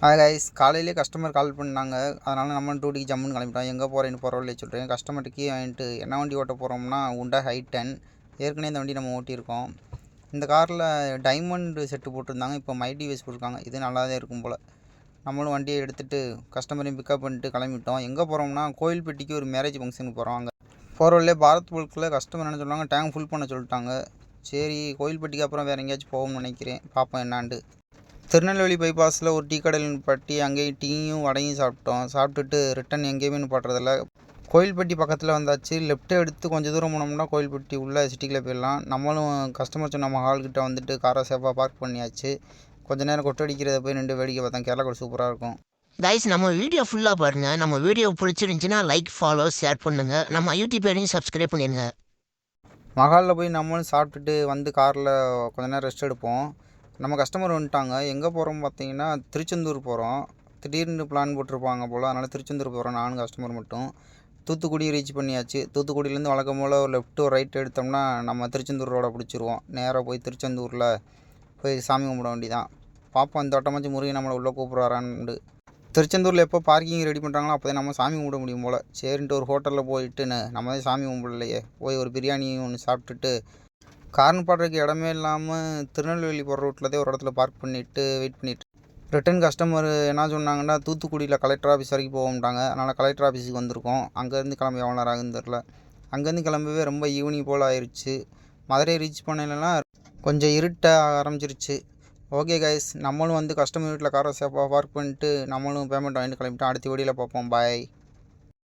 Hi guys, காலையிலே customer கால் பண்ணாங்க. அதனால் நம்ம டூட்டிக்கு ஜம்முன்னு கிளம்பிட்டோம். எங்கே போகிறேன்னு போகிறவங்களே சொல்கிறேன். கஸ்டமர்கிட்ட கீ வாங்கிட்டு என்ன வண்டி ஓட்ட போகிறோம்னா உண்டா ஹை10. ஏற்கனவே இந்த வண்டி நம்ம ஓட்டியிருக்கோம். இந்த காரில் டைமண்ட் செட்டு போட்டிருந்தாங்க. இப்போ மைடிவிஎஸ் போட்டிருக்காங்க. இது நல்லா தான் இருக்கும் போல். நம்மளும் வண்டியை எடுத்துகிட்டு கஸ்டமரையும் பிக்கப் பண்ணிட்டு கிளம்பிட்டோம். எங்கே போகிறோம்னா கோயில்பட்டிக்கு ஒரு மேரேஜ் ஃபங்க்ஷனுக்கு போகிறோம். அங்கே போகிறவங்களே பாரத் புல்கில் கஸ்டமர் என்ன சொல்லுவாங்க, டேங்க் ஃபுல் பண்ண சொல்லிட்டாங்க. சரி, கோயில்பட்டிக்கு அப்புறம் வேறு எங்கேயாச்சும் போகணும்னு நினைக்கிறேன். பார்ப்போம் என்னாண்டு. திருநெல்வேலி பைபாஸில் ஒரு டீ கடையில் நிப்பாட்டி அங்கேயும் டீயும் வடையும் சாப்பிட்டுட்டு ரிட்டன் எங்கேயுமே நிப்பாட்டுறதில்ல. கோயில்பட்டி பக்கத்தில் வந்தாச்சு. லெஃப்ட் எடுத்து கொஞ்சம் தூரம் போனோம்னா கோயில்பட்டி உள்ள சிட்டிக்குள்ளே போயிடலாம். நம்மளும் கஸ்டமர் சொன்ன நம்ம ஹால்கிட்ட வந்துட்டு காரை சேஃபாக பார்க் பண்ணியாச்சு. கொஞ்சம் நேரம் கொட்டடிக்கிறத போய் நின்று வேடிக்கை பார்த்தேன். கேரளா கூட சூப்பராக இருக்கும். கைஸ், நம்ம வீடியோ ஃபுல்லாக பாருங்கள். நம்ம வீடியோ பிடிச்சிருந்துச்சின்னா லைக், ஃபாலோ, ஷேர் பண்ணுங்கள். நம்ம யூடியூப் பேரையும் சப்ஸ்கிரைப் பண்ணிடுங்க. மஹாலில் போய் நம்மளும் சாப்பிட்டுட்டு வந்து காரில் கொஞ்ச நேரம் ரெஸ்ட் எடுப்போம். நம்ம கஸ்டமர் வந்துட்டாங்க. எங்கே போகிறோம் பார்த்தீங்கன்னா திருச்செந்தூர் போகிறோம். திடீர்னு பிளான் போட்டிருப்பாங்க போல். அதனால் திருச்செந்தூர் போகிறோம். நானும் கஸ்டமர் மட்டும். தூத்துக்குடி ரீச் பண்ணியாச்சு. தூத்துக்குடியிலேருந்து வழக்கம் போல் ஒரு லெஃப்ட் ஒரு ரைட் எடுத்தோம்னா நம்ம திருச்செந்தூர் ரோட பிடிச்சிருவோம். நேராக போய் திருச்செந்தூரில் போய் சாமி கும்பிட வேண்டி தான். பார்ப்போம் இந்த வட்டமாச்சு முருகன் நம்மளை உள்ளே கூப்பிட்றாரான்னு. திருச்செந்தூரில் எப்போ பார்க்கிங் ரெடி பண்ணுறாங்களோ அப்போ தான் நம்ம சாமி கும்பிட முடியும் போல். சரின்ட்டு ஒரு ஹோட்டலில் போயிட்டுன்னு நம்ம தான் சாமி கும்பிடலையே போய் ஒரு பிரியாணி ஒன்று சாப்பிட்டுட்டு கார்னு பாடுறதுக்கு இடமே இல்லாமல் திருநெல்வேலி போகிற ரூட்டில் தான் ஒரு இடத்துல பார்க் பண்ணிவிட்டு வெயிட் பண்ணிவிட்டு ரிட்டன் கஸ்டமர் என்ன சொன்னாங்கன்னா தூத்துக்குடியில் கலெக்டர் ஆஃபீஸ் வரைக்கும் போகமாட்டாங்க. அதனால் கலெக்டர் ஆஃபீஸுக்கு வந்திருக்கோம். அங்கேருந்து கிளம்பி எவ்வளோ நேரம் ஆகுதுன்னு தெரில. அங்கேருந்து கிளம்பவே ரொம்ப ஈவினிங் போல் ஆயிடுச்சு. மதுரை ரீச் பண்ணலாம் கொஞ்சம் இருட்ட ஆரம்பிச்சிருச்சு. ஓகே கைஸ், நம்மளும் வந்து கஸ்டமர் வீட்டில் காரை சேஃபாக பார்க் பண்ணிட்டு நம்மளும் பேமெண்ட் வாங்கிட்டு கிளம்பிட்டோம். அடுத்த வீடியோவில் பார்ப்போம். பாய்.